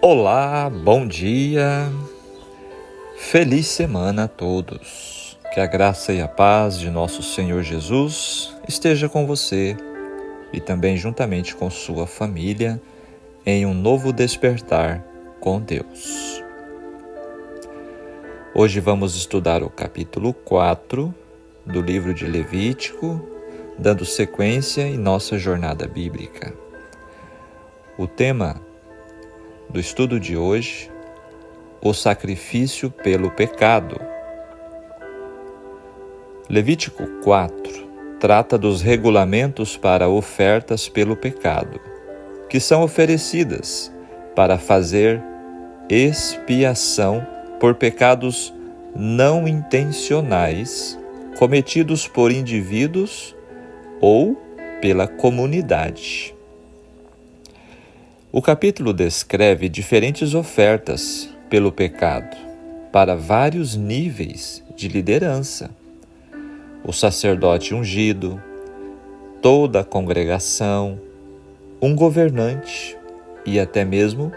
Olá, bom dia, feliz semana a todos. Que a graça e a paz de nosso Senhor Jesus esteja com você e também juntamente com sua família em um novo despertar com Deus. Hoje vamos estudar o capítulo 4 do livro de Levítico, dando sequência em nossa jornada bíblica. O tema do estudo de hoje, o sacrifício pelo pecado. Levítico 4 trata dos regulamentos para ofertas pelo pecado, que são oferecidas para fazer expiação por pecados não intencionais cometidos por indivíduos ou pela comunidade. O capítulo descreve diferentes ofertas pelo pecado, para vários níveis de liderança. O sacerdote ungido, toda a congregação, um governante e até mesmo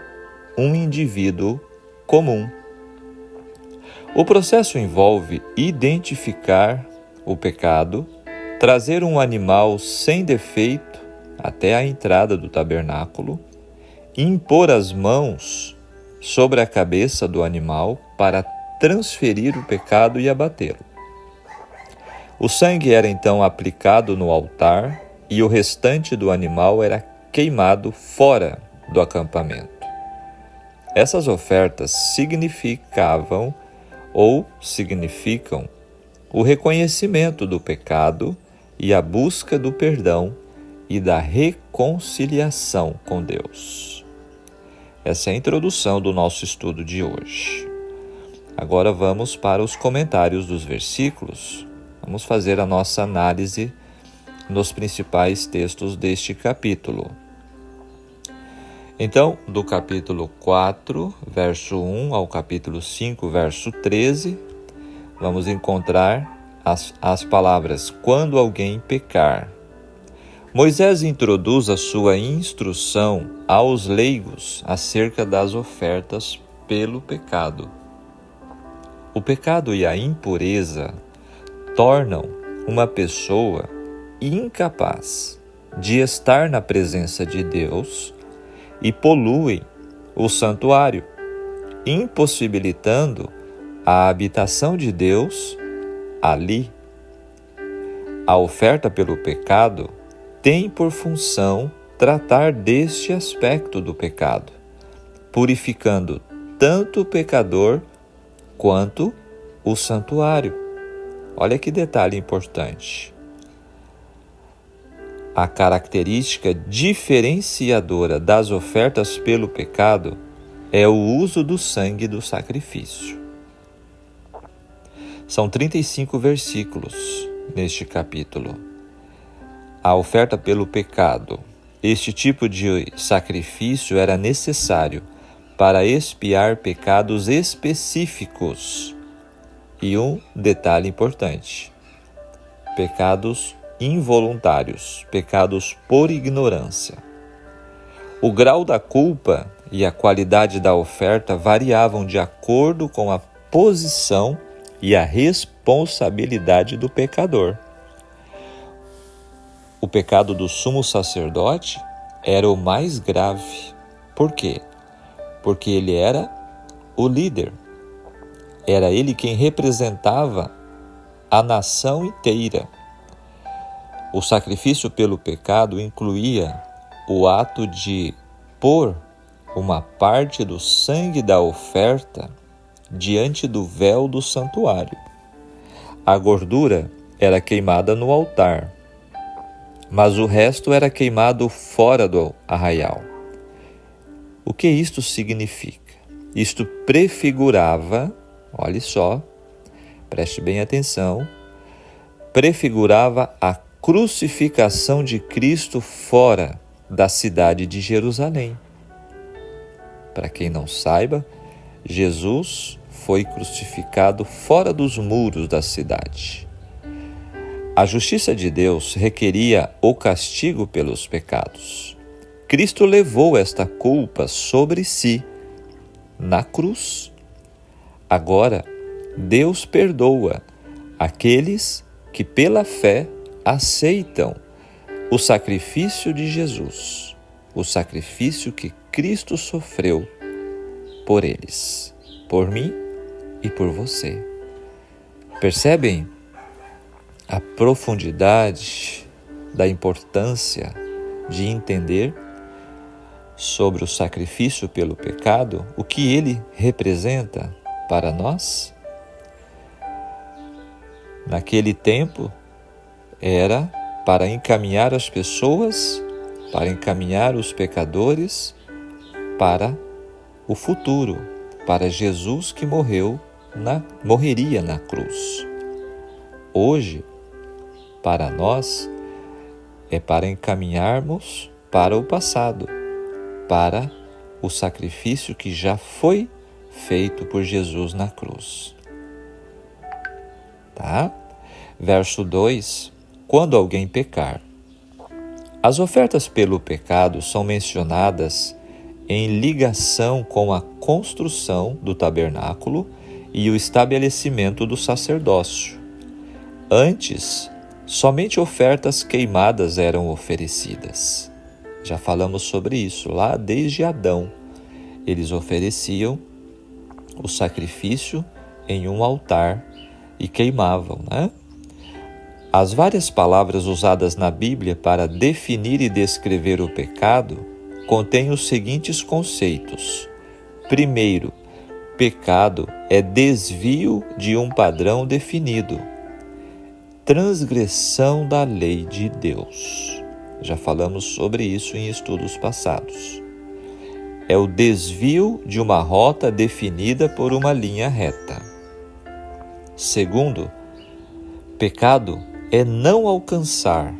um indivíduo comum. O processo envolve identificar o pecado, trazer um animal sem defeito até a entrada do tabernáculo, impor as mãos sobre a cabeça do animal para transferir o pecado e abatê-lo. O sangue era então aplicado no altar e o restante do animal era queimado fora do acampamento. Essas ofertas significam o reconhecimento do pecado e a busca do perdão e da reconciliação com Deus. Essa é a introdução do nosso estudo de hoje. Agora vamos para os comentários dos versículos. Vamos fazer a nossa análise nos principais textos deste capítulo. Então, do capítulo 4, verso 1 ao capítulo 5, verso 13, vamos encontrar as palavras quando alguém pecar. Moisés introduz a sua instrução aos leigos acerca das ofertas pelo pecado. O pecado e a impureza tornam uma pessoa incapaz de estar na presença de Deus e poluem o santuário, impossibilitando a habitação de Deus ali. A oferta pelo pecado tem por função tratar deste aspecto do pecado, purificando tanto o pecador quanto o santuário. Olha que detalhe importante. A característica diferenciadora das ofertas pelo pecado é o uso do sangue do sacrifício. São 35 versículos neste capítulo. A oferta pelo pecado. Este tipo de sacrifício era necessário para expiar pecados específicos. E um detalhe importante: pecados involuntários, pecados por ignorância. O grau da culpa e a qualidade da oferta variavam de acordo com a posição e a responsabilidade do pecador. O pecado do sumo sacerdote era o mais grave. Por quê? Porque ele era o líder. Era ele quem representava a nação inteira. O sacrifício pelo pecado incluía o ato de pôr uma parte do sangue da oferta diante do véu do santuário. A gordura era queimada no altar, mas o resto era queimado fora do arraial. O que isto significa? Isto prefigurava, olhe só, preste bem atenção, prefigurava a crucificação de Cristo fora da cidade de Jerusalém. Para quem não saiba, Jesus foi crucificado fora dos muros da cidade. A justiça de Deus requeria o castigo pelos pecados. Cristo levou esta culpa sobre si na cruz. Agora, Deus perdoa aqueles que pela fé aceitam o sacrifício de Jesus, o sacrifício que Cristo sofreu por eles, por mim e por você. Percebem a profundidade da importância de entender sobre o sacrifício pelo pecado, o que ele representa para nós? Naquele tempo, era para encaminhar as pessoas, para encaminhar os pecadores para o futuro, para Jesus que morreria na cruz. Hoje, para nós, é para encaminharmos para o passado, para o sacrifício que já foi feito por Jesus na cruz. Tá? Verso 2. Quando alguém pecar. As ofertas pelo pecado são mencionadas em ligação com a construção do tabernáculo e o estabelecimento do sacerdócio. Antes, somente ofertas queimadas eram oferecidas. Já falamos sobre isso lá desde Adão. Eles ofereciam o sacrifício em um altar e queimavam, né? As várias palavras usadas na Bíblia para definir e descrever o pecado contêm os seguintes conceitos. Primeiro, pecado é desvio de um padrão definido. Transgressão da lei de Deus. Já falamos sobre isso em estudos passados. É o desvio de uma rota definida por uma linha reta. Segundo, pecado é não alcançar,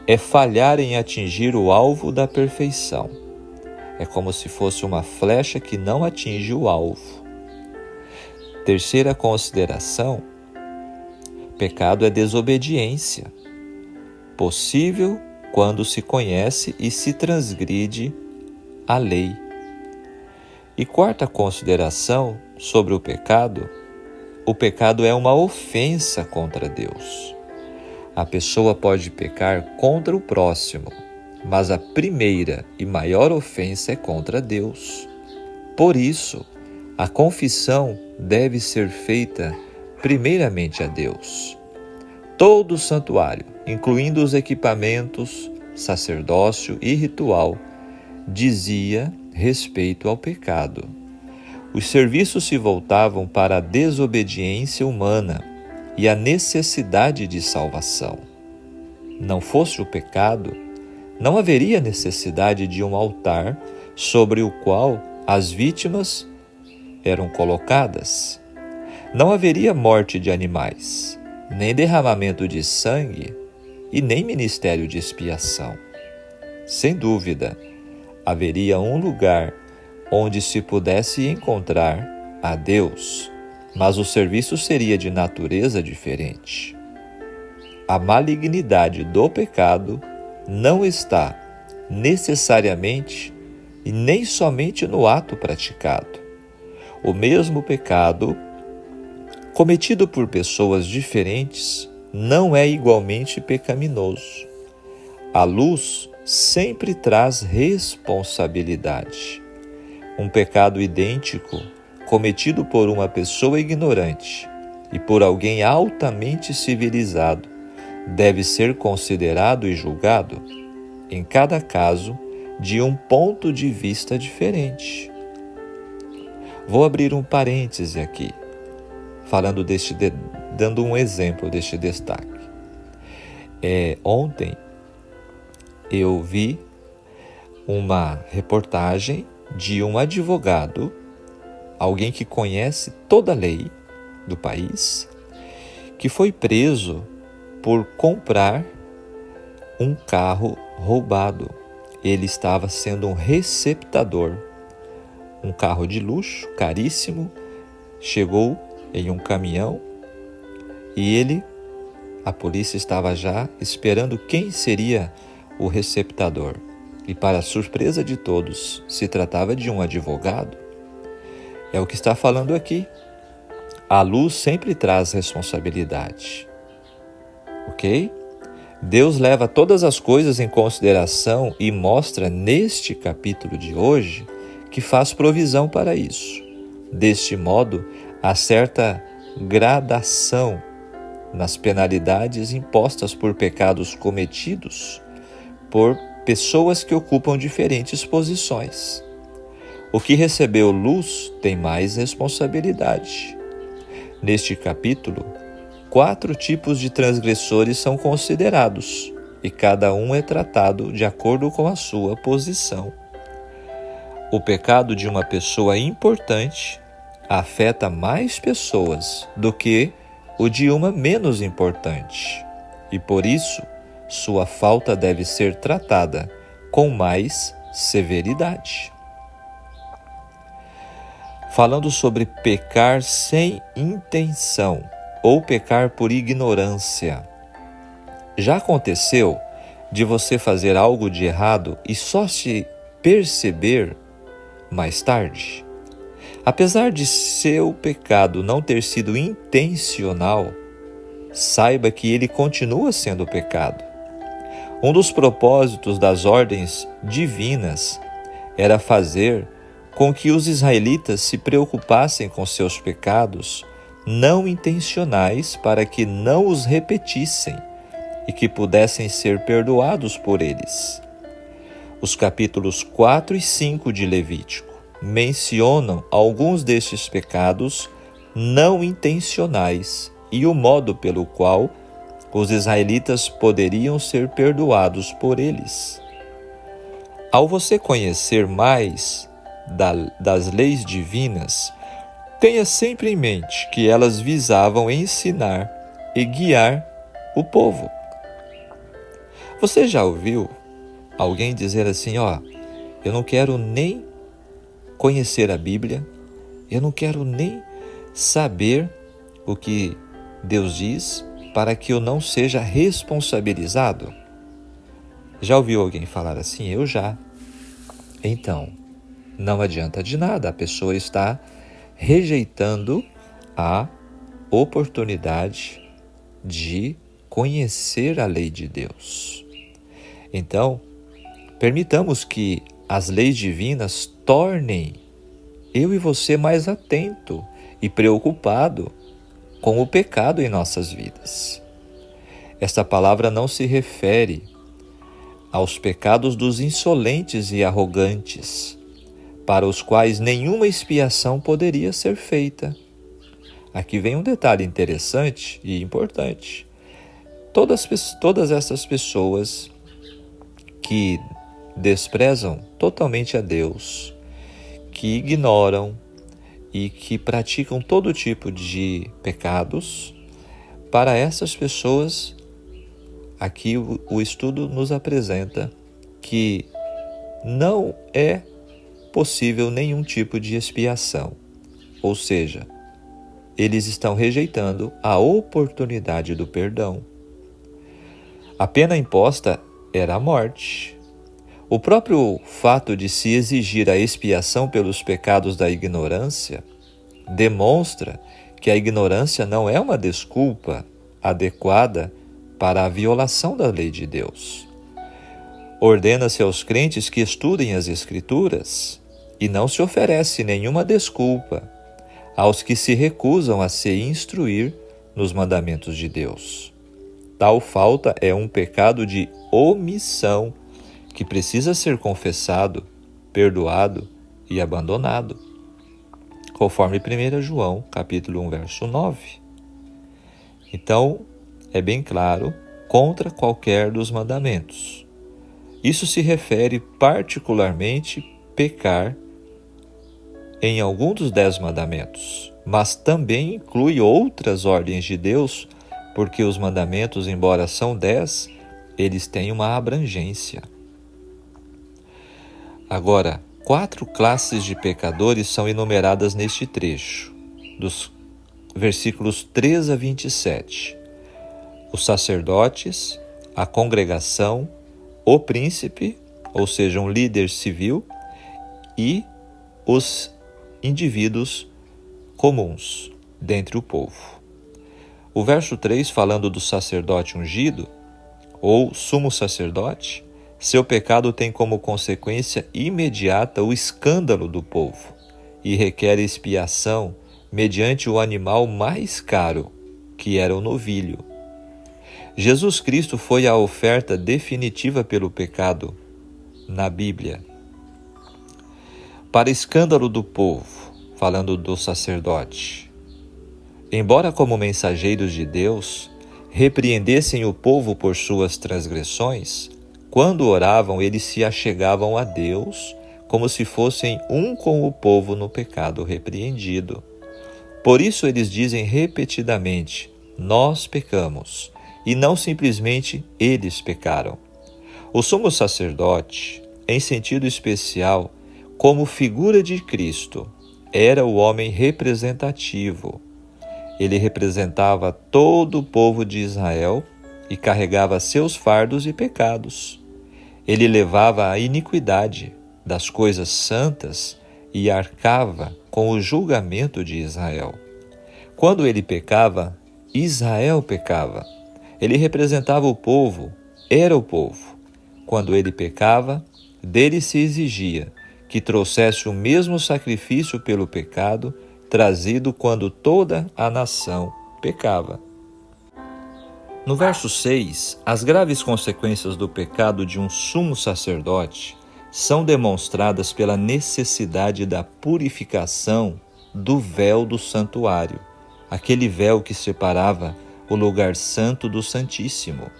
é falhar em atingir o alvo da perfeição. É como se fosse uma flecha que não atinge o alvo. Terceira consideração, pecado é desobediência, possível quando se conhece e se transgride a lei. E quarta consideração sobre o pecado é uma ofensa contra Deus. A pessoa pode pecar contra o próximo, mas a primeira e maior ofensa é contra Deus. Por isso, a confissão deve ser feita primeiramente a Deus. Todo o santuário, incluindo os equipamentos, sacerdócio e ritual, dizia respeito ao pecado. Os serviços se voltavam para a desobediência humana e a necessidade de salvação. Não fosse o pecado, não haveria necessidade de um altar sobre o qual as vítimas eram colocadas. Não haveria morte de animais, nem derramamento de sangue e nem ministério de expiação. Sem dúvida, haveria um lugar onde se pudesse encontrar a Deus, mas o serviço seria de natureza diferente. A malignidade do pecado não está necessariamente e nem somente no ato praticado. O mesmo pecado, cometido por pessoas diferentes, não é igualmente pecaminoso. A luz sempre traz responsabilidade. Um pecado idêntico, cometido por uma pessoa ignorante e por alguém altamente civilizado, deve ser considerado e julgado, em cada caso, de um ponto de vista diferente. Vou abrir um parêntese aqui, dando um exemplo deste destaque. Ontem eu vi uma reportagem de um advogado, alguém que conhece toda a lei do país, que foi preso por comprar um carro roubado. Ele estava sendo um receptador. Um carro de luxo, caríssimo, chegou em um caminhão e a polícia estava já esperando quem seria o receptador. E para surpresa de todos, se tratava de um advogado. É o que está falando aqui. A luz sempre traz responsabilidade. Ok? Deus leva todas as coisas em consideração e mostra neste capítulo de hoje que faz provisão para isso. Deste modo, há certa gradação nas penalidades impostas por pecados cometidos por pessoas que ocupam diferentes posições. O que recebeu luz tem mais responsabilidade. Neste capítulo, 4 tipos de transgressores são considerados e cada um é tratado de acordo com a sua posição. O pecado de uma pessoa importante afeta mais pessoas do que o de uma menos importante, e por isso sua falta deve ser tratada com mais severidade. Falando sobre pecar sem intenção ou pecar por ignorância. Já aconteceu de você fazer algo de errado e só se perceber mais tarde? Apesar de seu pecado não ter sido intencional, saiba que ele continua sendo pecado. Um dos propósitos das ordens divinas era fazer com que os israelitas se preocupassem com seus pecados não intencionais para que não os repetissem e que pudessem ser perdoados por eles. Os capítulos 4 e 5 de Levítico mencionam alguns destes pecados não intencionais e o modo pelo qual os israelitas poderiam ser perdoados por eles. Ao você conhecer mais das leis divinas, tenha sempre em mente que elas visavam ensinar e guiar o povo. Você já ouviu alguém dizer assim, eu não quero nem conhecer a Bíblia, eu não quero nem saber o que Deus diz para que eu não seja responsabilizado? Já ouviu alguém falar assim? Eu já. Então, não adianta de nada, a pessoa está rejeitando a oportunidade de conhecer a lei de Deus. Então, permitamos que as leis divinas tornem eu e você mais atento e preocupado com o pecado em nossas vidas. Esta palavra não se refere aos pecados dos insolentes e arrogantes, para os quais nenhuma expiação poderia ser feita. Aqui vem um detalhe interessante e importante. Todas essas pessoas que desprezam totalmente a Deus, que ignoram e que praticam todo tipo de pecados, para essas pessoas, aqui o estudo nos apresenta que não é possível nenhum tipo de expiação, ou seja, eles estão rejeitando a oportunidade do perdão. A pena imposta era a morte. O próprio fato de se exigir a expiação pelos pecados da ignorância demonstra que a ignorância não é uma desculpa adequada para a violação da lei de Deus. Ordena-se aos crentes que estudem as Escrituras e não se oferece nenhuma desculpa aos que se recusam a se instruir nos mandamentos de Deus. Tal falta é um pecado de omissão que precisa ser confessado, perdoado e abandonado, conforme 1 João, capítulo 1, verso 9. Então, é bem claro, contra qualquer dos mandamentos. Isso se refere particularmente pecar em algum dos 10 mandamentos, mas também inclui outras ordens de Deus, porque os mandamentos, embora são 10, eles têm uma abrangência. Agora, 4 classes de pecadores são enumeradas neste trecho, dos versículos 3 a 27. Os sacerdotes, a congregação, o príncipe, ou seja, um líder civil, e os indivíduos comuns dentre o povo. O verso 3, falando do sacerdote ungido, ou sumo sacerdote, seu pecado tem como consequência imediata o escândalo do povo e requer expiação mediante o animal mais caro, que era o novilho. Jesus Cristo foi a oferta definitiva pelo pecado na Bíblia. Para escândalo do povo, falando do sacerdote, embora como mensageiros de Deus repreendessem o povo por suas transgressões, quando oravam eles se achegavam a Deus como se fossem um com o povo no pecado repreendido. Por isso eles dizem repetidamente: nós pecamos, e não simplesmente eles pecaram. O sumo sacerdote, em sentido especial, como figura de Cristo, era o homem representativo. Ele representava todo o povo de Israel e carregava seus fardos e pecados. Ele levava a iniquidade das coisas santas e arcava com o julgamento de Israel. Quando ele pecava, Israel pecava. Ele representava o povo, era o povo. Quando ele pecava, dele se exigia que trouxesse o mesmo sacrifício pelo pecado trazido quando toda a nação pecava. No verso 6, as graves consequências do pecado de um sumo sacerdote são demonstradas pela necessidade da purificação do véu do santuário, aquele véu que separava o lugar santo do Santíssimo.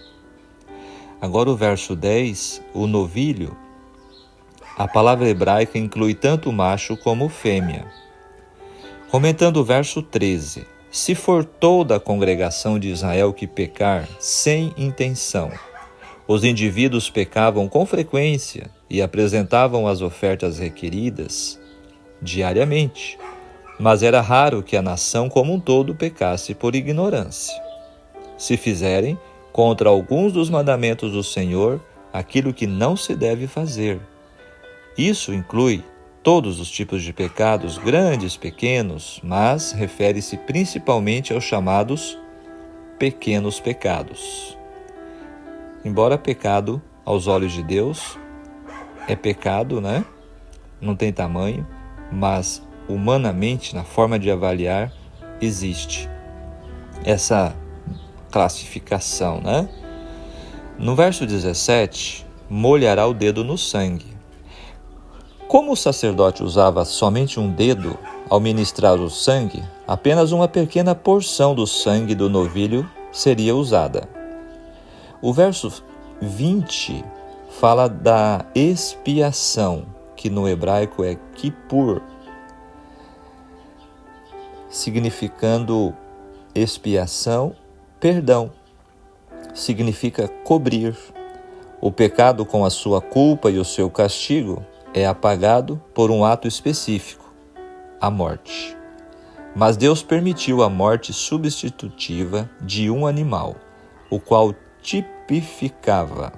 Agora o verso 10, o novilho, a palavra hebraica inclui tanto o macho como fêmea. Comentando o verso 13, se for toda a congregação de Israel que pecar sem intenção, os indivíduos pecavam com frequência e apresentavam as ofertas requeridas diariamente, mas era raro que a nação como um todo pecasse por ignorância. Se fizerem, contra alguns dos mandamentos do Senhor, aquilo que não se deve fazer. Isso inclui todos os tipos de pecados, grandes, pequenos, mas refere-se principalmente aos chamados pequenos pecados. Embora pecado aos olhos de Deus é pecado, né? Não tem tamanho, mas humanamente, na forma de avaliar, existe essa classificação, né? No verso 17, molhará o dedo no sangue. Como o sacerdote usava somente um dedo ao ministrar o sangue, apenas uma pequena porção do sangue do novilho seria usada. O verso 20 fala da expiação, que no hebraico é kippur, significando expiação, perdão, significa cobrir. O pecado com a sua culpa e o seu castigo é apagado por um ato específico, a morte. Mas Deus permitiu a morte substitutiva de um animal, o qual tipificava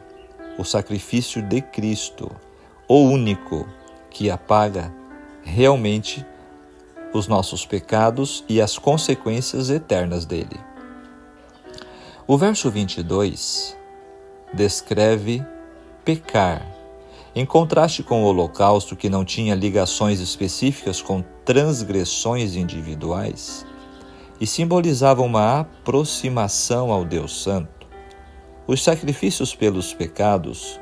o sacrifício de Cristo, o único que apaga realmente os nossos pecados e as consequências eternas dele. O verso 22 descreve pecar, em contraste com o holocausto, que não tinha ligações específicas com transgressões individuais e simbolizava uma aproximação ao Deus Santo. Os sacrifícios pelos pecados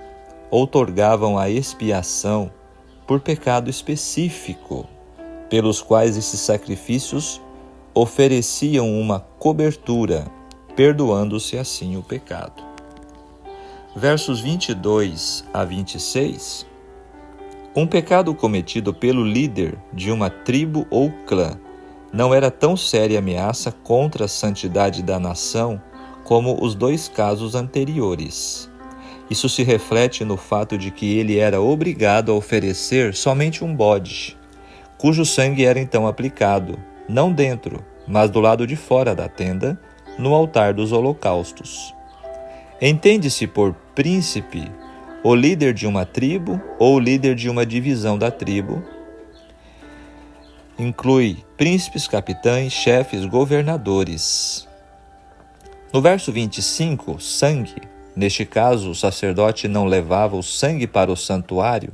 outorgavam a expiação por pecado específico, pelos quais esses sacrifícios ofereciam uma cobertura, perdoando-se assim o pecado. Versos 22 a 26. Um pecado cometido pelo líder de uma tribo ou clã não era tão séria ameaça contra a santidade da nação como os dois casos anteriores. Isso se reflete no fato de que ele era obrigado a oferecer somente um bode, cujo sangue era então aplicado, não dentro, mas do lado de fora da tenda, no altar dos holocaustos. Entende-se por príncipe o líder de uma tribo ou o líder de uma divisão da tribo, inclui príncipes, capitães, chefes, governadores. No verso 25, sangue. Neste caso, o sacerdote não levava o sangue para o santuário,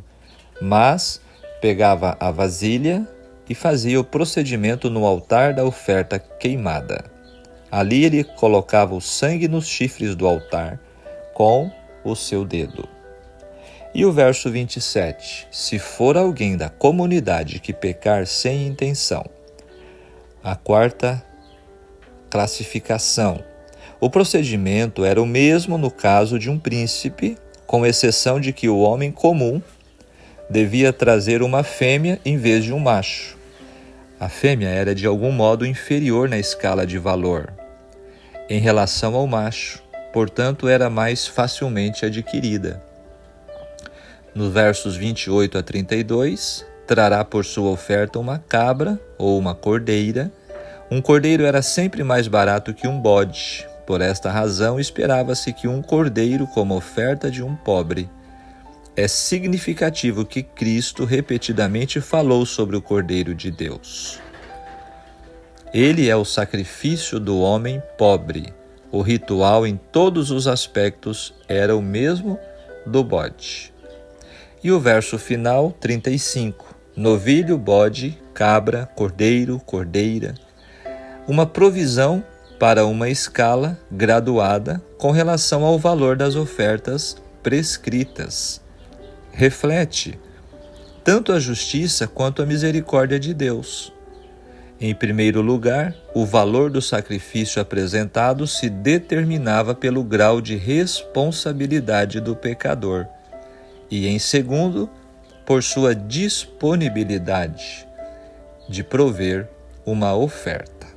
mas pegava a vasilha e fazia o procedimento no altar da oferta queimada. Ali ele colocava o sangue nos chifres do altar com o seu dedo. E o verso 27, se for alguém da comunidade que pecar sem intenção. A quarta classificação. O procedimento era o mesmo no caso de um príncipe, com exceção de que o homem comum devia trazer uma fêmea em vez de um macho. A fêmea era de algum modo inferior na escala de valor em relação ao macho, portanto era mais facilmente adquirida. Nos versos 28 a 32, trará por sua oferta uma cabra ou uma cordeira. Um cordeiro era sempre mais barato que um bode. Por esta razão, esperava-se que um cordeiro como oferta de um pobre. É significativo que Cristo repetidamente falou sobre o Cordeiro de Deus. Ele é o sacrifício do homem pobre. O ritual em todos os aspectos era o mesmo do bode. E o verso final, 35. Novilho, bode, cabra, cordeiro, cordeira. Uma provisão para uma escala graduada com relação ao valor das ofertas prescritas. Reflete tanto a justiça quanto a misericórdia de Deus. Em primeiro lugar, o valor do sacrifício apresentado se determinava pelo grau de responsabilidade do pecador. E em segundo, por sua disponibilidade de prover uma oferta.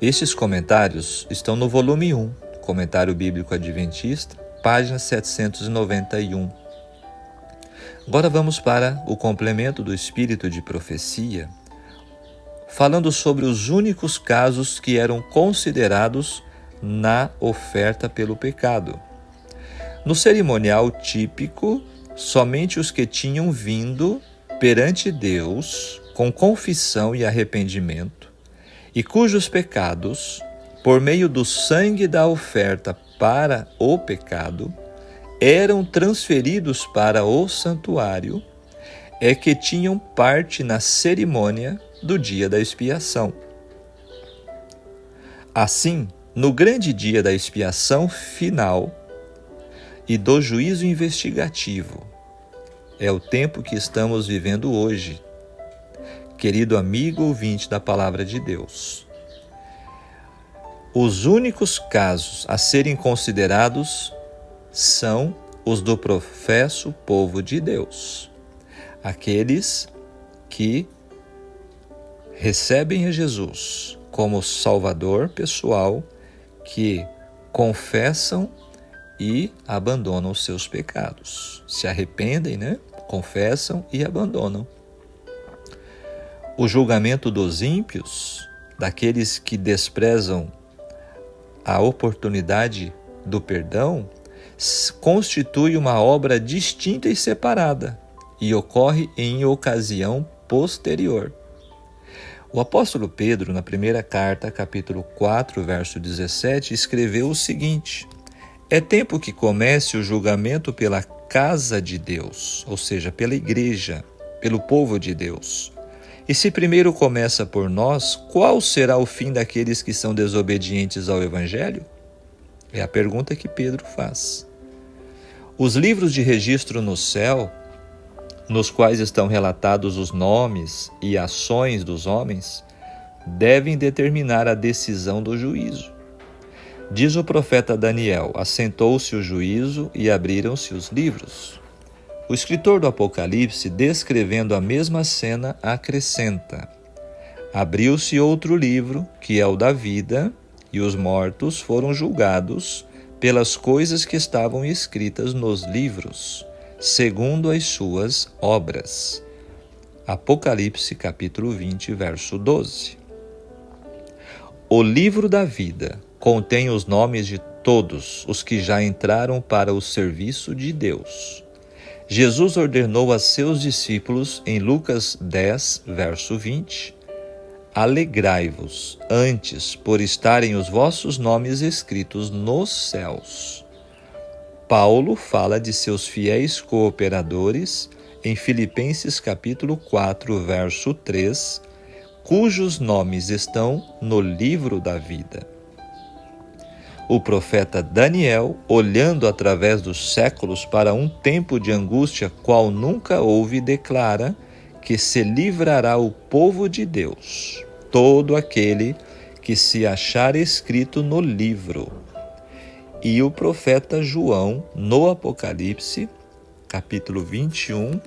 Estes comentários estão no volume 1, Comentário Bíblico Adventista, página 791. Agora vamos para o complemento do Espírito de Profecia, falando sobre os únicos casos que eram considerados na oferta pelo pecado. No cerimonial típico, somente os que tinham vindo perante Deus com confissão e arrependimento, e cujos pecados, por meio do sangue da oferta para o pecado, eram transferidos para o santuário, é que tinham parte na cerimônia do dia da expiação. Assim, no grande dia da expiação final e do juízo investigativo, é o tempo que estamos vivendo hoje, querido amigo ouvinte da Palavra de Deus. Os únicos casos a serem considerados são os do professo povo de Deus, aqueles que recebem a Jesus como Salvador pessoal, que confessam e abandonam os seus pecados. Se arrependem, confessam e abandonam. O julgamento dos ímpios, daqueles que desprezam a oportunidade do perdão, constitui uma obra distinta e separada e ocorre em ocasião posterior. O apóstolo Pedro, na primeira carta, capítulo 4, verso 17, escreveu o seguinte: é tempo que comece o julgamento pela casa de Deus, ou seja, pela igreja, pelo povo de Deus. E se primeiro começa por nós, qual será o fim daqueles que são desobedientes ao Evangelho? É a pergunta que Pedro faz. Os livros de registro no céu, nos quais estão relatados os nomes e ações dos homens, devem determinar a decisão do juízo. Diz o profeta Daniel: assentou-se o juízo e abriram-se os livros. O escritor do Apocalipse, descrevendo a mesma cena, acrescenta: abriu-se outro livro, que é o da vida, e os mortos foram julgados pelas coisas que estavam escritas nos livros, segundo as suas obras. Apocalipse capítulo 20, verso 12. O livro da vida contém os nomes de todos os que já entraram para o serviço de Deus. Jesus ordenou a seus discípulos, em Lucas 10, verso 20, alegrai-vos antes por estarem os vossos nomes escritos nos céus. Paulo fala de seus fiéis cooperadores em Filipenses capítulo 4, verso 3, cujos nomes estão no livro da vida. O profeta Daniel, olhando através dos séculos para um tempo de angústia qual nunca houve, declara que se livrará o povo de Deus, todo aquele que se achar escrito no livro. E o profeta João, no Apocalipse, capítulo 21,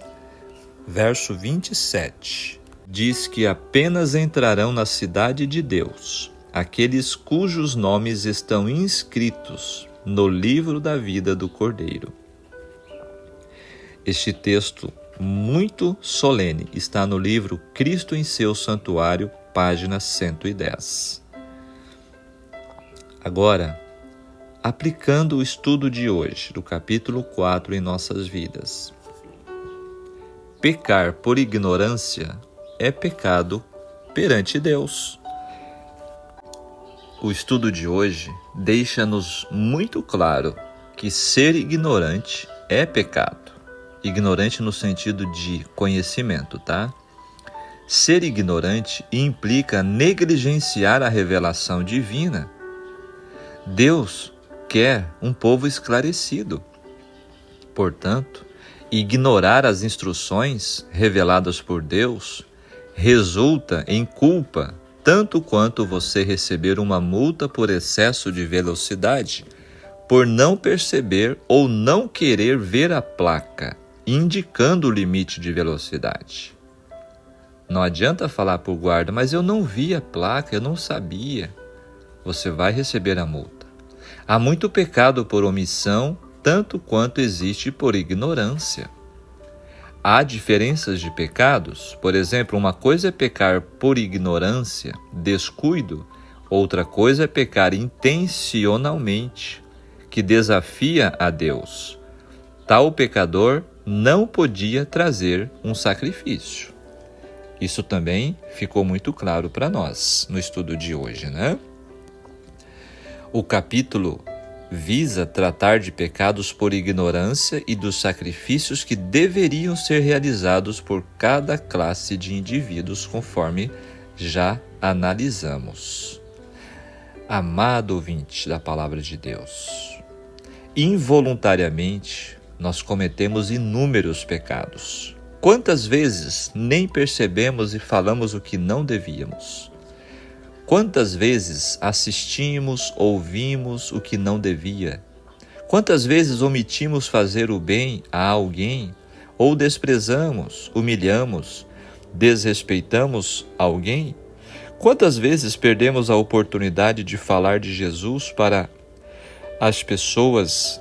verso 27, diz que apenas entrarão na cidade de Deus aqueles cujos nomes estão inscritos no livro da vida do Cordeiro. Este texto muito solene está no livro Cristo em seu Santuário, página 110. Agora, aplicando o estudo de hoje, do capítulo 4, em nossas vidas. Pecar por ignorância é pecado perante Deus. O estudo de hoje deixa-nos muito claro que ser ignorante é pecado. Ignorante no sentido de conhecimento, tá? Ser ignorante implica negligenciar a revelação divina. Deus quer um povo esclarecido. Portanto, ignorar as instruções reveladas por Deus resulta em culpa, tanto quanto você receber uma multa por excesso de velocidade, por não perceber ou não querer ver a placa indicando o limite de velocidade. Não adianta falar para o guarda, mas eu não vi a placa, eu não sabia. Você vai receber a multa. Há muito pecado por omissão, tanto quanto existe por ignorância. Há diferenças de pecados. Por exemplo, uma coisa é pecar por ignorância, descuido. Outra coisa é pecar intencionalmente, que desafia a Deus. Tal pecador não podia trazer um sacrifício. Isso também ficou muito claro para nós no estudo de hoje, né? O capítulo visa tratar de pecados por ignorância e dos sacrifícios que deveriam ser realizados por cada classe de indivíduos, conforme já analisamos. Amado ouvinte da Palavra de Deus, involuntariamente nós cometemos inúmeros pecados. Quantas vezes nem percebemos e falamos o que não devíamos? Quantas vezes assistimos, ouvimos o que não devia? Quantas vezes omitimos fazer o bem a alguém? Ou desprezamos, humilhamos, desrespeitamos alguém? Quantas vezes perdemos a oportunidade de falar de Jesus para as pessoas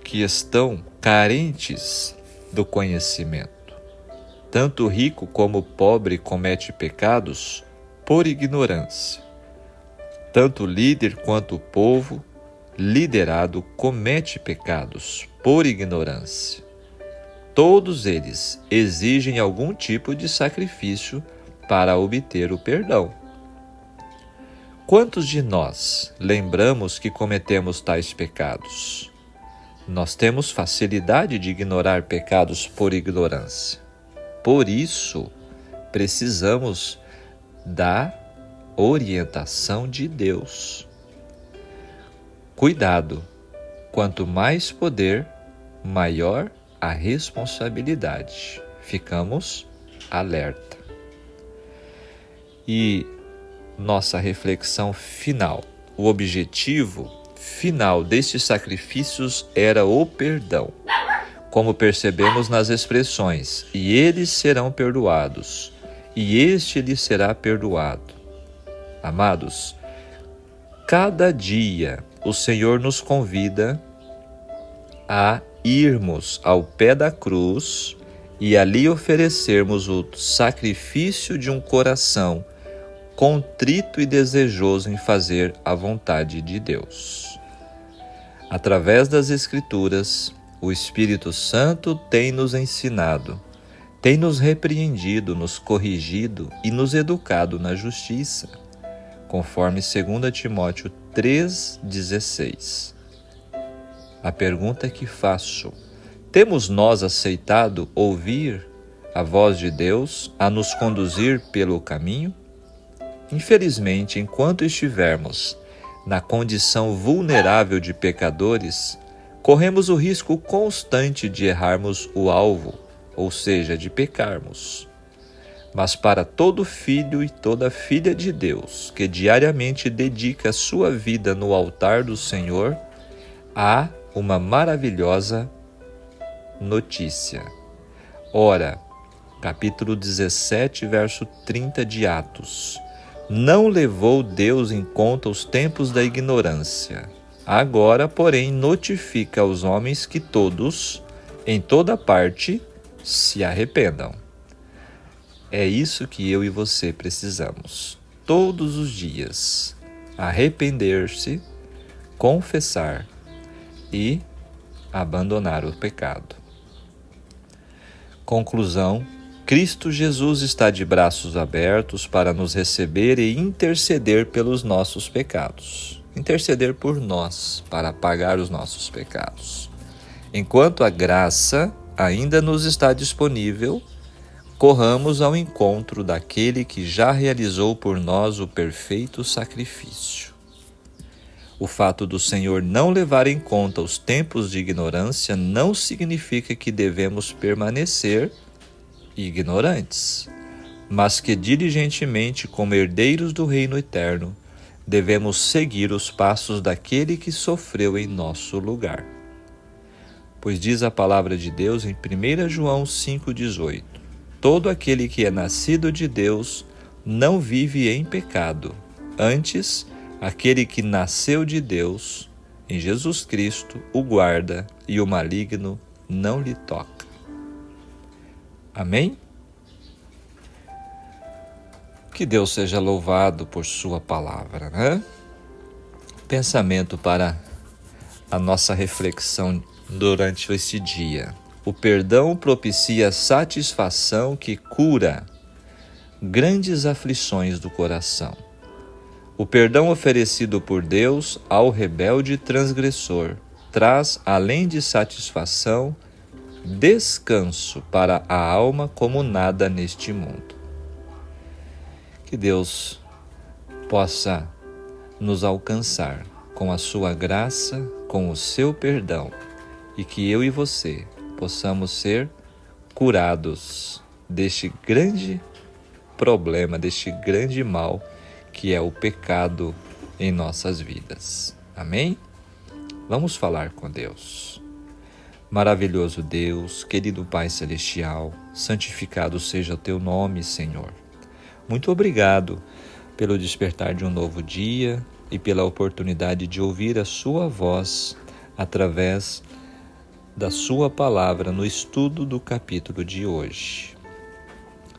que estão carentes do conhecimento? Tanto o rico como o pobre comete pecados por ignorância. Tanto o líder quanto o povo liderado comete pecados por ignorância. Todos eles exigem algum tipo de sacrifício para obter o perdão. Quantos de nós lembramos que cometemos tais pecados? Nós temos facilidade de ignorar pecados por ignorância. Por isso, precisamos da orientação de Deus. Cuidado, quanto mais poder, maior a responsabilidade. Ficamos alerta. E nossa reflexão final, o objetivo final destes sacrifícios era o perdão, como percebemos nas expressões, e eles serão perdoados, e este lhe será perdoado. Amados, cada dia o Senhor nos convida a irmos ao pé da cruz e ali oferecermos o sacrifício de um coração contrito e desejoso em fazer a vontade de Deus. Através das Escrituras, o Espírito Santo tem nos ensinado, tem nos repreendido, nos corrigido e nos educado na justiça, conforme 2 Timóteo 3,16. A pergunta que faço: temos nós aceitado ouvir a voz de Deus a nos conduzir pelo caminho? Infelizmente, enquanto estivermos na condição vulnerável de pecadores, corremos o risco constante de errarmos o alvo, ou seja, de pecarmos. Mas para todo filho e toda filha de Deus que diariamente dedica sua vida no altar do Senhor, há uma maravilhosa notícia. Ora, capítulo 17, verso 30 de Atos. Não levou Deus em conta os tempos da ignorância. Agora, porém, notifica aos homens que todos, em toda parte, se arrependam. É isso que eu e você precisamos, todos os dias. Arrepender-se, confessar e abandonar o pecado. Conclusão: Cristo Jesus está de braços abertos para nos receber e interceder pelos nossos pecados. Interceder por nós, para pagar os nossos pecados. Enquanto a graça ainda nos está disponível, corramos ao encontro daquele que já realizou por nós o perfeito sacrifício. O fato do Senhor não levar em conta os tempos de ignorância não significa que devemos permanecer ignorantes, mas que diligentemente, como herdeiros do reino eterno, devemos seguir os passos daquele que sofreu em nosso lugar. Pois diz a palavra de Deus em 1 João 5,18: todo aquele que é nascido de Deus não vive em pecado, antes, aquele que nasceu de Deus, em Jesus Cristo, o guarda e o maligno não lhe toca. Amém? Que Deus seja louvado por sua palavra, né? Pensamento para a nossa reflexão durante esse dia. O perdão propicia satisfação que cura grandes aflições do coração. O perdão oferecido por Deus ao rebelde transgressor traz, além de satisfação, descanso para a alma como nada neste mundo. Que Deus possa nos alcançar com a sua graça, com o seu perdão, e que eu e você possamos ser curados deste grande problema, deste grande mal que é o pecado em nossas vidas. Amém? Vamos falar com Deus. Maravilhoso Deus, querido Pai Celestial, santificado seja o teu nome, Senhor. Muito obrigado pelo despertar de um novo dia e pela oportunidade de ouvir a sua voz através da sua palavra no estudo do capítulo de hoje.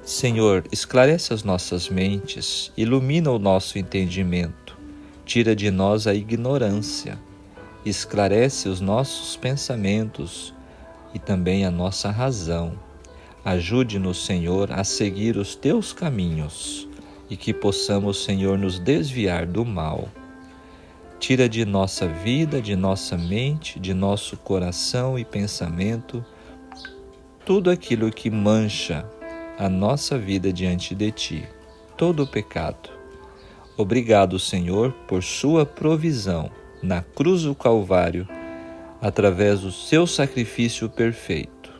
Senhor, esclarece as nossas mentes, ilumina o nosso entendimento, tira de nós a ignorância, esclarece os nossos pensamentos e também a nossa razão. Ajude-nos, Senhor, a seguir os teus caminhos e que possamos, Senhor, nos desviar do mal. Tira de nossa vida, de nossa mente, de nosso coração e pensamento tudo aquilo que mancha a nossa vida diante de Ti, todo o pecado. Obrigado, Senhor, por sua provisão na cruz do Calvário, através do seu sacrifício perfeito.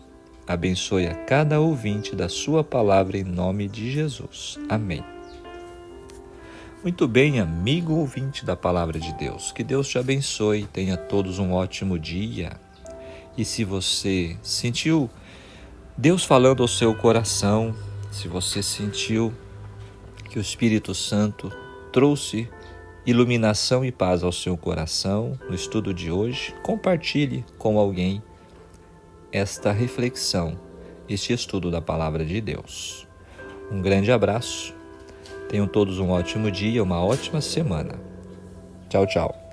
Abençoe a cada ouvinte da sua palavra em nome de Jesus. Amém. Muito bem, amigo ouvinte da palavra de Deus. Que Deus te abençoe, tenha todos um ótimo dia. E se você sentiu Deus falando ao seu coração, se você sentiu que o Espírito Santo trouxe iluminação e paz ao seu coração no estudo de hoje, compartilhe com alguém esta reflexão, este estudo da palavra de Deus. Um grande abraço, tenham todos um ótimo dia, uma ótima semana. Tchau, tchau.